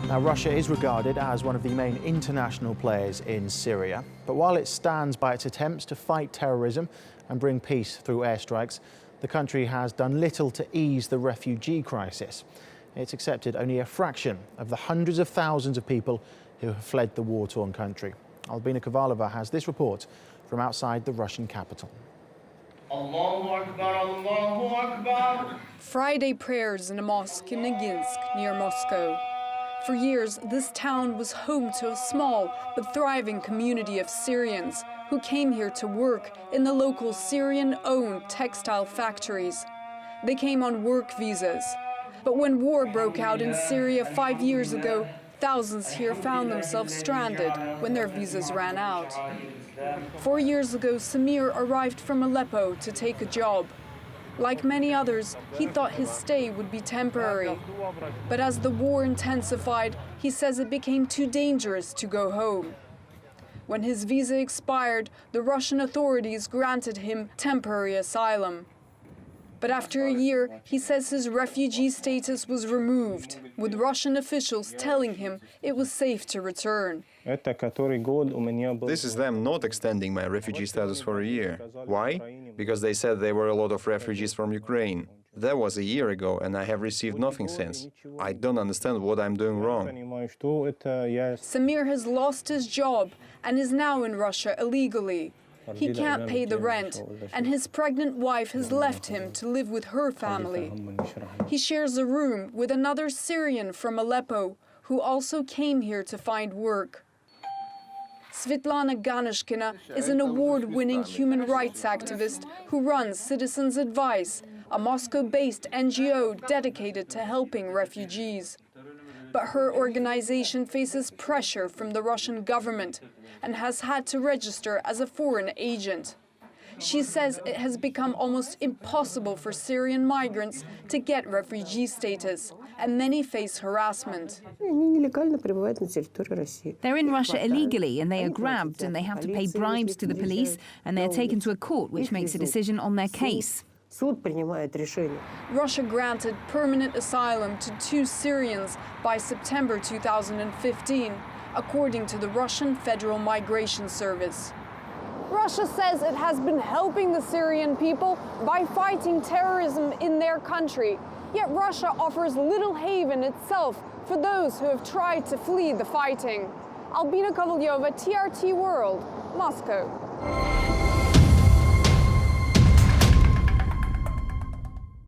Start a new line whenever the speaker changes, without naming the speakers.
Now, Russia is regarded as one of the main international players in Syria. But while it stands by its attempts to fight terrorism and bring peace through airstrikes, the country has done little to ease the refugee crisis. It's accepted only a fraction of the hundreds of thousands of people who have fled the war-torn country. Albina Kovalyova has this report from outside the Russian capital.
Allahu Akbar, Allahu Akbar.
Friday prayers in a mosque in Noginsk, near Moscow. For years, this town was home to a small but thriving community of Syrians who came here to work in the local Syrian-owned textile factories. They came on work visas. But when war broke out in Syria 5 years ago, thousands here found themselves stranded when their visas ran out. 4 years ago, Samir arrived from Aleppo to take a job. Like many others, he thought his stay would be temporary. But as the war intensified, he says it became too dangerous to go home. When his visa expired, the Russian authorities granted him temporary asylum. But after a year, he says his refugee status was removed, with Russian officials telling him it was safe to return.
This is them not extending my refugee status for a year. Why? Because they said there were a lot of refugees from Ukraine. That was a year ago, and I have received nothing since. I don't understand what I'm doing wrong.
Samir has lost his job and is now in Russia illegally. He can't pay the rent, and his pregnant wife has left him to live with her family. He shares a room with another Syrian from Aleppo, who also came here to find work. Svetlana Ganishkina is an award-winning human rights activist who runs Citizens Advice, a Moscow-based NGO dedicated to helping refugees. But her organization faces pressure from the Russian government and has had to register as a foreign agent. She says it has become almost impossible for Syrian migrants to get refugee status, and many face harassment.
They're in Russia illegally, and they are grabbed, and they have to pay bribes to the police, and they are taken to a court which makes a decision on their case.
Russia granted permanent asylum to 2 Syrians by September 2015, according to the Russian Federal Migration Service. Russia says it has been helping the Syrian people by fighting terrorism in their country. Yet Russia offers little haven itself for those who have tried to flee the fighting. Albina Kovalyova, TRT World, Moscow.